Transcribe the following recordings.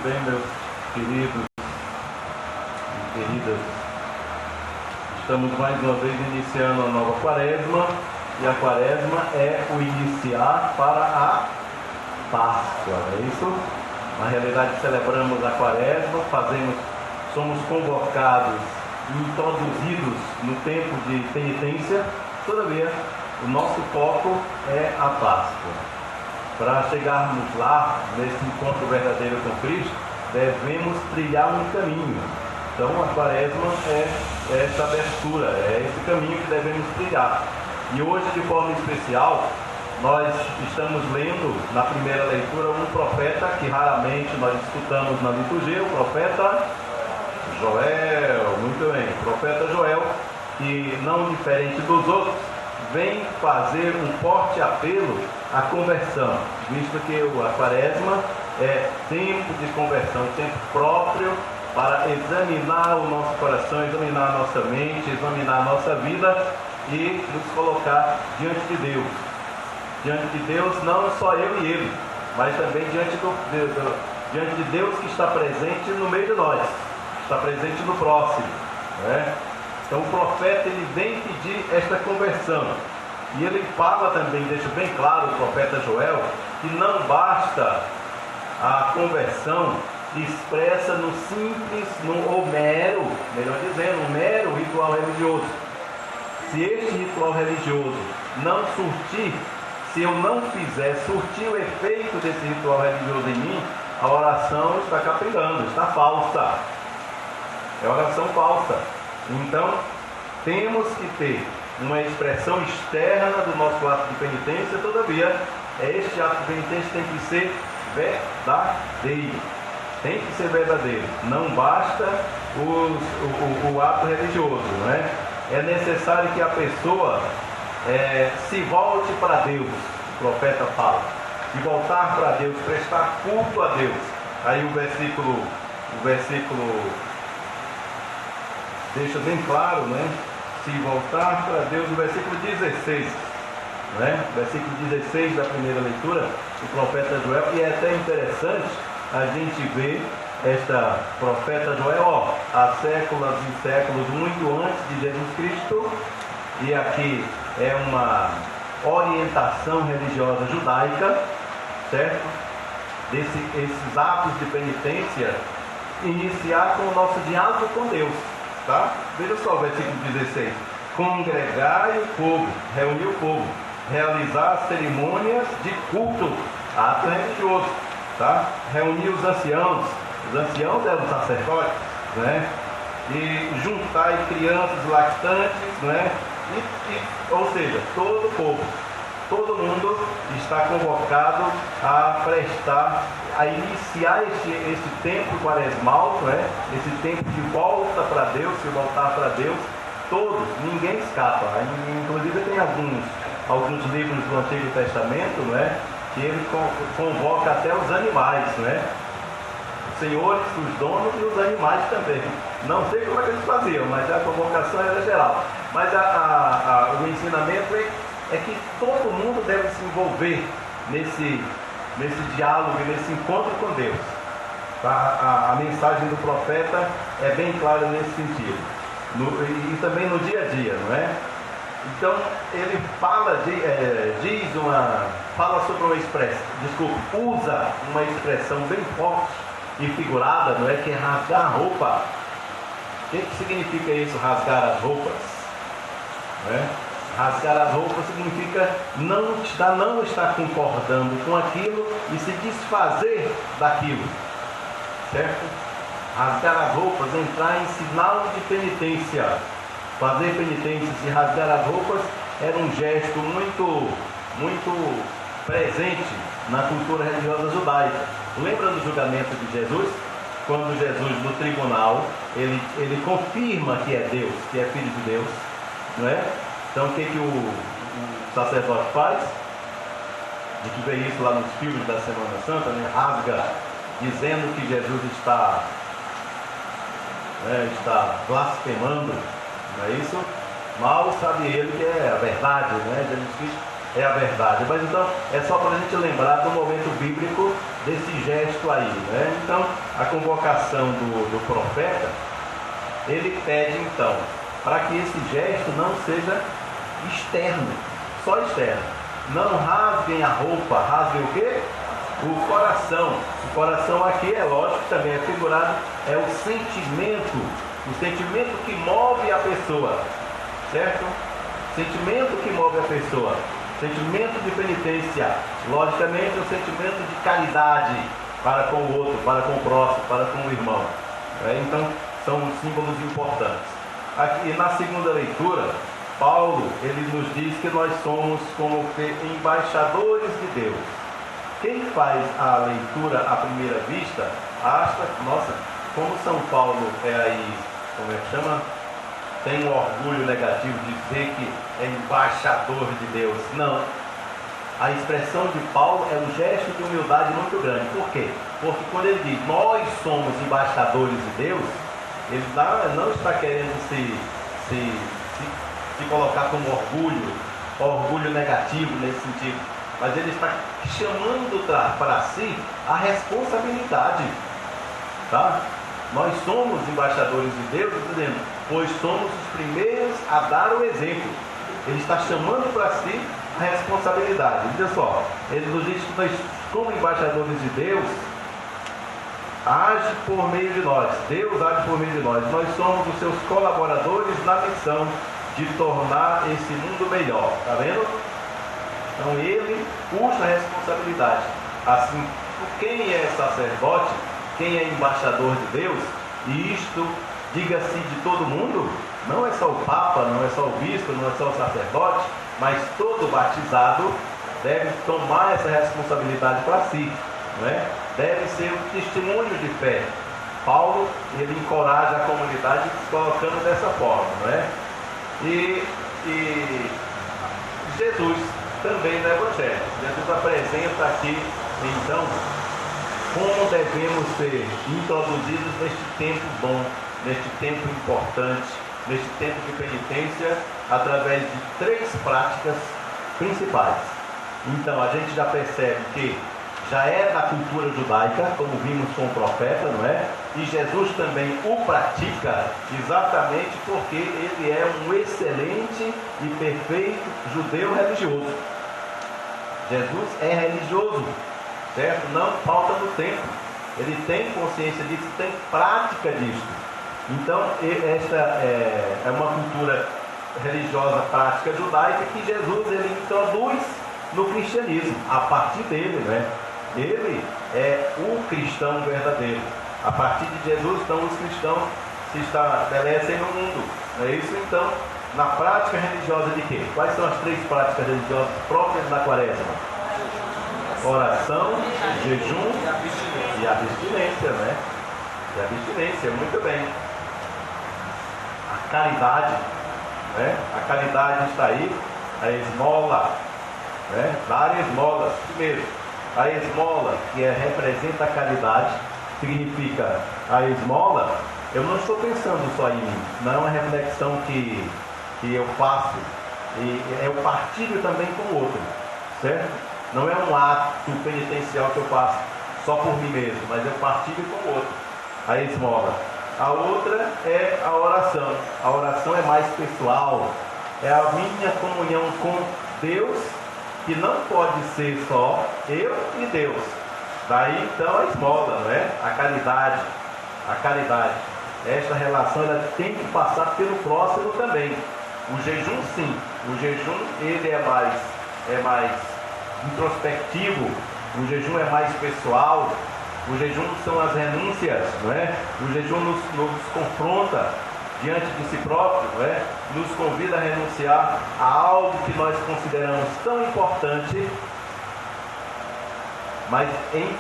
bem, meus queridos e queridas? Estamos mais uma vez iniciando a nova quaresma, e a quaresma é o iniciar para a Páscoa, não é isso? Na realidade, celebramos a quaresma, somos convocados e introduzidos no tempo de penitência. Todavia, o nosso foco é a Páscoa. Para chegarmos lá, nesse encontro verdadeiro com Cristo, devemos trilhar um caminho. Então a quaresma é essa abertura, é esse caminho que devemos trilhar. E hoje, de forma especial, nós estamos lendo na primeira leitura um profeta que raramente nós escutamos na liturgia, o profeta Joel. Muito bem, o profeta Joel, que não diferente dos outros, vem fazer um forte apelo à conversão, visto que a quaresma é tempo de conversão, tempo próprio para examinar o nosso coração, examinar a nossa mente, examinar a nossa vida e nos colocar diante de Deus. Diante de Deus, não só eu e ele, mas também diante de Deus que está presente no meio de nós, está presente no próximo, né? Então o profeta, ele vem pedir esta conversão. E ele fala também, deixa bem claro o profeta Joel, que não basta a conversão expressa no simples, ou mero, melhor dizendo, um mero ritual religioso. Se este ritual religioso não surtir, se eu não fizer surtir o efeito desse ritual religioso em mim, a oração está capengando, está falsa. É oração falsa. Então, temos que ter uma expressão externa do nosso ato de penitência. Todavia, este ato de penitência tem que ser verdadeiro. Tem que ser verdadeiro. Não basta o ato religioso, não é? É necessário que a pessoa se volte para Deus. O profeta fala de voltar para Deus, prestar culto a Deus. Aí o versículo deixa bem claro, né? Se voltar para Deus, o versículo 16, né? Versículo 16 da primeira leitura, o profeta Joel. E é até interessante a gente ver esta profeta Joel, há séculos e séculos, muito antes de Jesus Cristo. E aqui é uma orientação religiosa judaica, certo? Esses atos de penitência, iniciar com o nosso diálogo com Deus. Tá? Veja só o versículo 16: congregai o povo, reunir o povo, realizar cerimônias de culto, ato religioso, tá? Reunir os anciãos eram os sacerdotes, né? E juntai crianças lactantes, né? Ou seja, todo o povo, todo mundo está convocado a iniciar esse tempo quaresmal, né? Esse tempo de volta para Deus, se voltar para Deus, todos, ninguém escapa. Inclusive tem alguns livros do Antigo Testamento, né? Que ele convoca até os animais, né? Os senhores, os donos e os animais também. Não sei como é que eles faziam, mas a convocação era geral. Mas o ensinamento é que todo mundo deve se envolver nesse diálogo, nesse encontro com Deus. A mensagem do profeta é bem clara nesse sentido. E também no dia a dia, não é? Então, ele usa uma expressão bem forte e figurada, não é? Que é rasgar a roupa. O que significa isso, rasgar as roupas? Não é? Rasgar as roupas significa não estar concordando com aquilo e se desfazer daquilo, certo? Rasgar as roupas, entrar em sinal de penitência. Fazer penitência e rasgar as roupas era um gesto muito, muito presente na cultura religiosa judaica. Lembra do julgamento de Jesus? Quando Jesus, no tribunal, ele confirma que é Deus, que é Filho de Deus, não é? Então o que o sacerdote faz? A gente vê isso lá nos filmes da Semana Santa, né? Rasga, dizendo que Jesus está blasfemando, não é isso? Mal sabe ele que é a verdade, né? Jesus Cristo é a verdade. Mas então, é só para a gente lembrar do momento bíblico desse gesto aí, né? Então, a convocação do profeta, ele pede então, para que esse gesto não seja externo, só externo. Não rasguem a roupa, rasguem o quê? O coração. O coração aqui, é lógico, também é figurado, é o sentimento que move a pessoa, certo? Sentimento que move a pessoa, sentimento de penitência, logicamente o sentimento de caridade para com o outro, para com o próximo, para com o irmão. Então, são símbolos importantes. Aqui na segunda leitura, Paulo, ele nos diz que nós somos como que embaixadores de Deus. Quem faz a leitura à primeira vista, acha, nossa, como São Paulo é aí, como é que chama? Tem um orgulho negativo de dizer que é embaixador de Deus. Não. A expressão de Paulo é um gesto de humildade muito grande. Por quê? Porque quando ele diz, nós somos embaixadores de Deus, ele não está querendo se colocar como orgulho negativo nesse sentido, mas ele está chamando para si a responsabilidade, tá? Nós somos embaixadores de Deus, dizendo, pois somos os primeiros a dar o exemplo. Ele está chamando para si a responsabilidade. Veja só, ele nos diz que nós, como embaixadores de Deus, age por meio de nós. Deus age por meio de nós. Nós somos os seus colaboradores na missão de tornar esse mundo melhor. Está vendo? Então ele puxa a responsabilidade. Assim, quem é sacerdote, quem é embaixador de Deus, e isto, diga-se de todo mundo, não é só o Papa, não é só o Bispo, não é só o sacerdote, mas todo batizado deve tomar essa responsabilidade para si, não é? Deve ser um testemunho de fé. Paulo, ele encoraja a comunidade colocando dessa forma, não é? E Jesus também no Evangelho. Jesus apresenta aqui, então, como devemos ser introduzidos neste tempo bom, neste tempo importante, neste tempo de penitência, através de 3 práticas principais. Então, a gente já percebe que já é da cultura judaica, como vimos com o profeta, não é? E Jesus também o pratica exatamente porque ele é um excelente e perfeito judeu religioso. Jesus é religioso, certo? Não falta no tempo. Ele tem consciência disso, tem prática disso. Então, esta é uma cultura religiosa prática judaica que Jesus ele introduz no cristianismo, a partir dele, né? Ele é o cristão verdadeiro. A partir de Jesus, então, os cristãos se estabelecem no mundo. Não é isso? Então, na prática religiosa de quê? Quais são as 3 práticas religiosas próprias da quaresma? Oração, jejum e abstinência, né? E abstinência, muito bem. A caridade, né? A caridade está aí, a esmola, né? Dar esmolas, primeiro. A esmola, que representa a caridade, significa a esmola. Eu não estou pensando só em mim, não é uma reflexão que eu faço, e é o partilho também com o outro, certo? Não é um ato penitencial que eu faço só por mim mesmo, mas eu partilho com o outro, a esmola. A outra é a oração. A oração é mais pessoal, é a minha comunhão com Deus, que não pode ser só eu e Deus. Daí então a esmola, não é? A caridade. A caridade. Esta relação ela tem que passar pelo próximo também. O jejum sim. O jejum ele é mais introspectivo. O jejum é mais pessoal. O jejum são as renúncias, não é? O jejum nos confronta diante de si próprio, não é? Nos convida a renunciar a algo que nós consideramos tão importante, mas em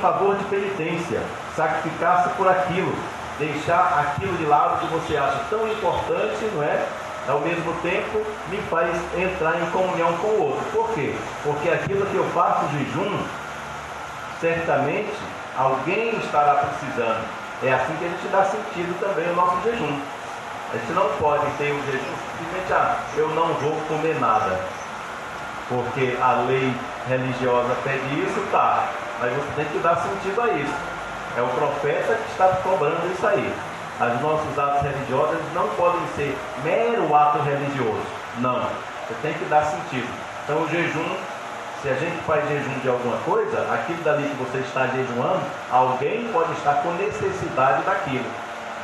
favor de penitência, sacrificar-se por aquilo, deixar aquilo de lado que você acha tão importante, não é? Ao mesmo tempo me faz entrar em comunhão com o outro. Por quê? Porque aquilo que eu faço jejum, certamente alguém estará precisando. É assim que a gente dá sentido também ao nosso jejum. A gente não pode ter o jejum simplesmente, eu não vou comer nada, porque a lei religiosa pede isso, tá, mas você tem que dar sentido a isso. É o profeta que está cobrando isso aí. Os nossos atos religiosos não podem ser mero ato religioso, não, você tem que dar sentido. Então o jejum, se a gente faz jejum de alguma coisa, aquilo dali que você está jejuando, alguém pode estar com necessidade daquilo.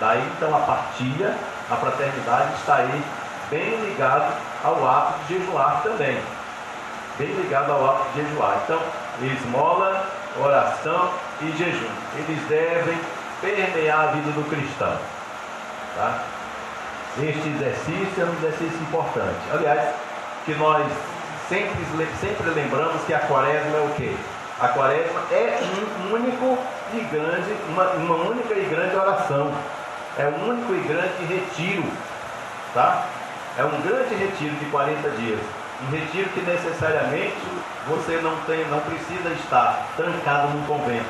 Daí então a partilha, a fraternidade está aí bem ligado ao ato de jejuar também. Bem ligado ao ato de jejuar. Então, esmola, oração e jejum, eles devem permear a vida do cristão. Tá? Este exercício é um exercício importante. Aliás, que nós sempre lembramos que a quaresma é o quê? A quaresma é uma única e grande oração. É um único e grande retiro, tá? É um grande retiro de 40 dias. Um retiro que necessariamente você não precisa estar trancado num convento,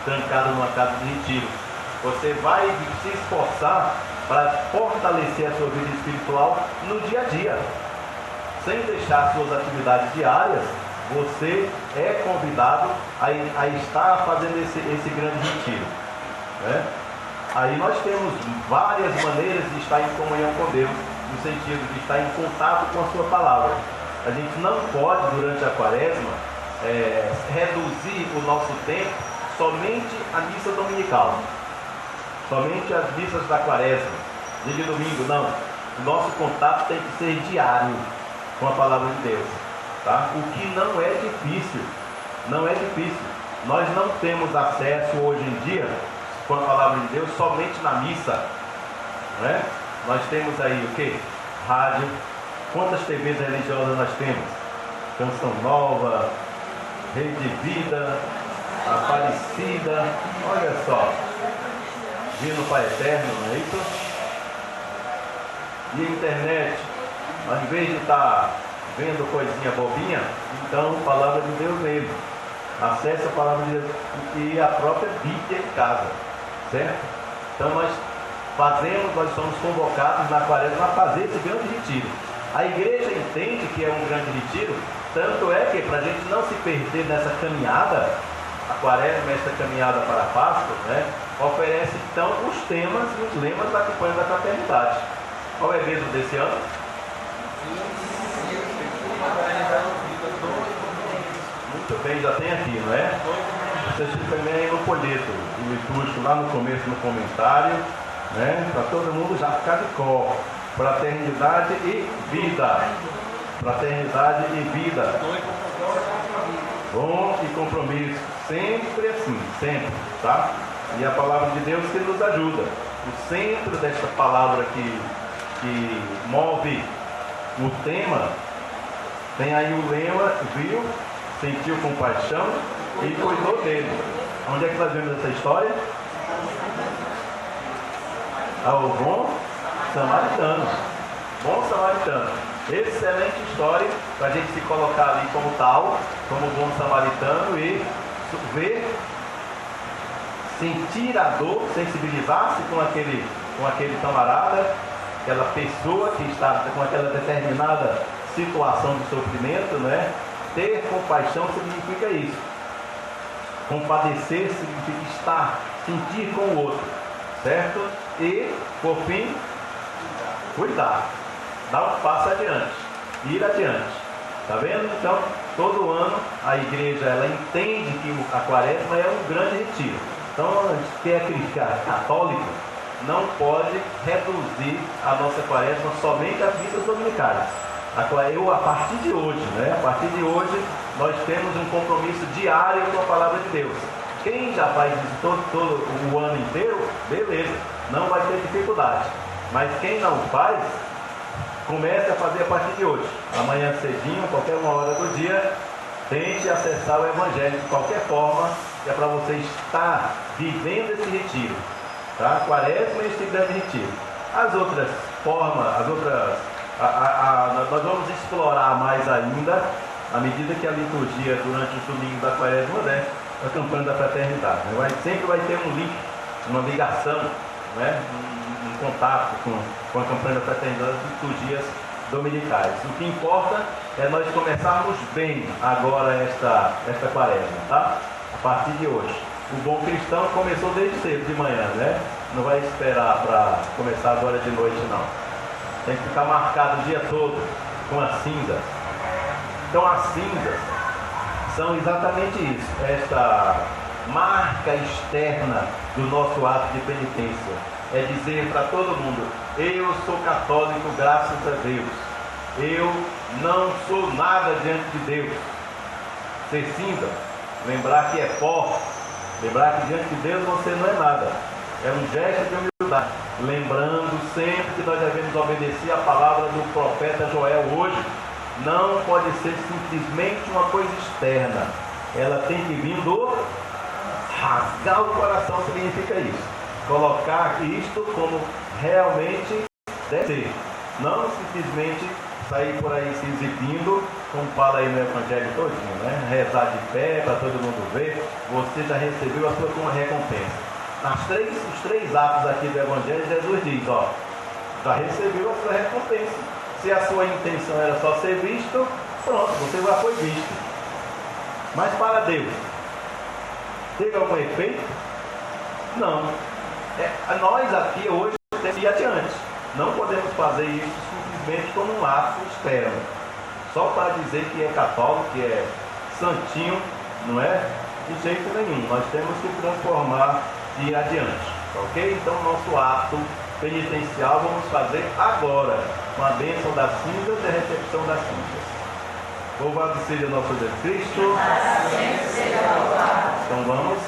trancado numa casa de retiro. Você vai se esforçar para fortalecer a sua vida espiritual no dia a dia. Sem deixar suas atividades diárias, você é convidado a estar fazendo esse grande retiro, né? Aí nós temos várias maneiras de estar em comunhão com Deus, no sentido de estar em contato com a sua palavra. A gente não pode, durante a quaresma, reduzir o nosso tempo somente à missa dominical, somente às missas da quaresma, dia de domingo, não. O nosso contato tem que ser diário com a palavra de Deus, tá? O que não é difícil, não é difícil. Nós não temos acesso hoje em dia com a palavra de Deus somente na missa, né? Nós temos aí o que? Rádio. Quantas TVs religiosas nós temos? Canção Nova, Rede Vida, Aparecida, olha só, Vindo Pai Eterno, não é isso? E a internet, ao invés de estar vendo coisinha bobinha, então palavra de Deus mesmo. Acesse a palavra de Deus e a própria Bíblia em casa, certo? Então nós somos convocados na quaresma a fazer esse grande retiro. A igreja entende que é um grande retiro, tanto é que para a gente não se perder nessa caminhada, a quaresma, essa caminhada para a Páscoa, né, oferece então os temas e os lemas da campanha da fraternidade. Qual é mesmo desse ano? Muito bem, já tem aqui, não é? Você fica também aí no folheto litúrgico, lá no começo, no comentário, né? Para todo mundo já ficar de cor. Fraternidade e vida. Fraternidade e vida. Bom e compromisso. Sempre assim, sempre, tá? E a palavra de Deus que nos ajuda. O centro desta palavra que move o tema, tem aí o lema, viu, sentiu compaixão e cuidou dele. Onde é que nós vemos essa história? Ao bom samaritano. Bom samaritano. Excelente história para a gente se colocar ali como tal, como bom samaritano e ver, sentir a dor, sensibilizar-se com aquele camarada, aquela pessoa que está com aquela determinada situação de sofrimento, né? Ter compaixão significa isso. Compadecer significa estar, sentir com o outro, certo? E, por fim, cuidar, dar um passo adiante, ir adiante. Tá vendo? Então, todo ano a igreja ela entende que a quaresma é um grande retiro. Então, quem é católico não pode reduzir a nossa quaresma somente às missas dominicais. A partir de hoje, né? A partir de hoje, nós temos um compromisso diário com a palavra de Deus. Quem já faz isso todo o ano inteiro, beleza, não vai ter dificuldade. Mas quem não faz, comece a fazer a partir de hoje. Amanhã cedinho, qualquer uma hora do dia, tente acessar o Evangelho de qualquer forma, que é para você estar vivendo esse retiro. Tá? Quaresma e esse grande retiro. As outras formas, nós vamos explorar mais ainda, à medida que a liturgia durante os domingos da quaresma, né, a campanha da fraternidade. Sempre vai ter um link, uma ligação né, em contato com a campanha da fraternidade dos dias dominicais. O que importa é nós começarmos bem agora esta quaresma, tá? A partir de hoje. O bom cristão começou desde cedo de manhã, né? Não vai esperar para começar agora de noite, não. Tem que ficar marcado o dia todo com as cinzas. Então as cinzas são exatamente isso, esta marca externa do nosso ato de penitência. É dizer para todo mundo: eu sou católico, graças a Deus. Eu não sou nada diante de Deus. Ser cinza, lembrar que é pó, lembrar que diante de Deus você não é nada. É um gesto de humildade, lembrando sempre que nós devemos obedecer a palavra do profeta Joel hoje. Não pode ser simplesmente uma coisa externa, ela tem que vir do rasgar o coração. Significa isso, colocar isto como realmente deve ser, não simplesmente sair por aí se exibindo, como fala aí no Evangelho todinho, né? Rezar de pé para todo mundo ver. Você já recebeu a sua recompensa. Os três atos aqui do Evangelho, Jesus diz: ó, já recebeu a sua recompensa. Se a sua intenção era só ser visto, pronto, você já foi visto. Mas para Deus, teve algum efeito? Não. Nós aqui hoje temos que ir adiante. Não podemos fazer isso simplesmente como um ato externo, só para dizer que é católico, que é santinho, não é? De jeito nenhum. Nós temos que transformar e ir adiante, ok? Então nosso ato penitencial vamos fazer agora, com a bênção das cinzas e a recepção das cinzas. Louvado seja nosso Deus Cristo. Então vamos,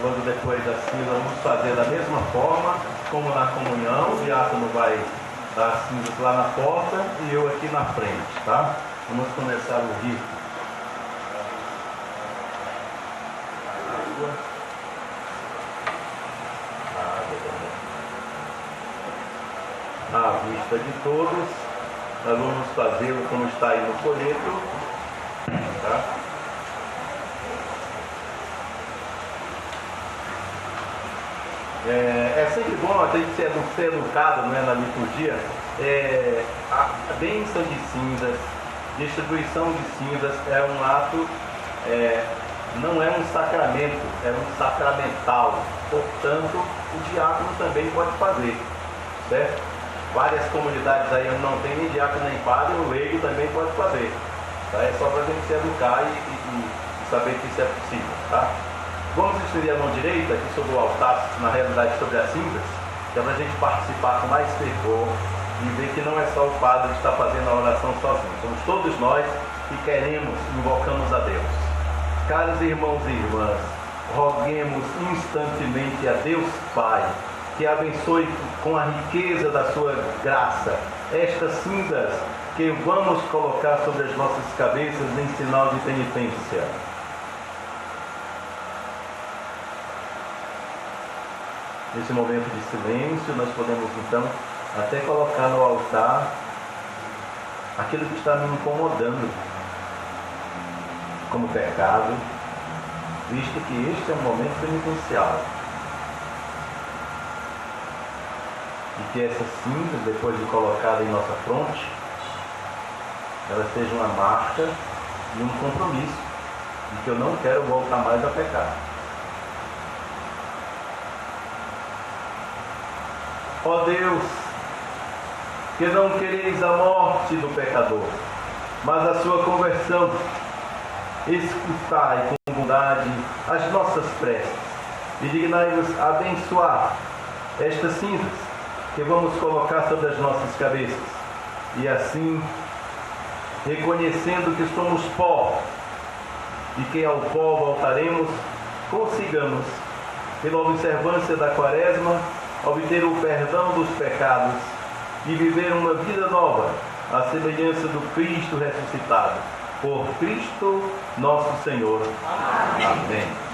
logo depois da cinza, vamos fazer da mesma forma como na comunhão. O diácono vai dar as cinzas lá na porta e eu aqui na frente, tá? Vamos começar o rito. À vista de todos, nós vamos fazê-lo como está aí no folheto, tá? É sempre bom a gente ser educado, né, na liturgia. A bênção de cinzas, distribuição de cinzas é um ato, não é um sacramento, é um sacramental. Portanto, o diácono também pode fazer, certo? Várias comunidades aí não tem nem diácono nem padre, o leigo também pode fazer, tá? É só para a gente se educar e saber que isso é possível, tá? Vamos estender a mão direita aqui sobre o altar, na realidade sobre as cinzas, que é para a gente participar com mais fervor e ver que não é só o padre que está fazendo a oração sozinho, somos todos nós que queremos, invocamos a Deus. Caros irmãos e irmãs, roguemos instantemente a Deus Pai, que abençoe com a riqueza da sua graça estas cinzas que vamos colocar sobre as nossas cabeças em sinal de penitência. Nesse momento de silêncio, nós podemos então até colocar no altar aquilo que está me incomodando como pecado, visto que este é um momento penitencial. E que essas cinzas, depois de colocadas em nossa fronte, elas sejam uma marca e um compromisso de que eu não quero voltar mais a pecar. Ó Deus, que não quereis a morte do pecador, mas a sua conversão, escutai com bondade as nossas preces e dignai-vos abençoar estas cinzas que vamos colocar sobre as nossas cabeças, e assim, reconhecendo que somos pó e que ao pó voltaremos, consigamos, pela observância da quaresma, obter o perdão dos pecados e viver uma vida nova, à semelhança do Cristo ressuscitado. Por Cristo nosso Senhor. Amém.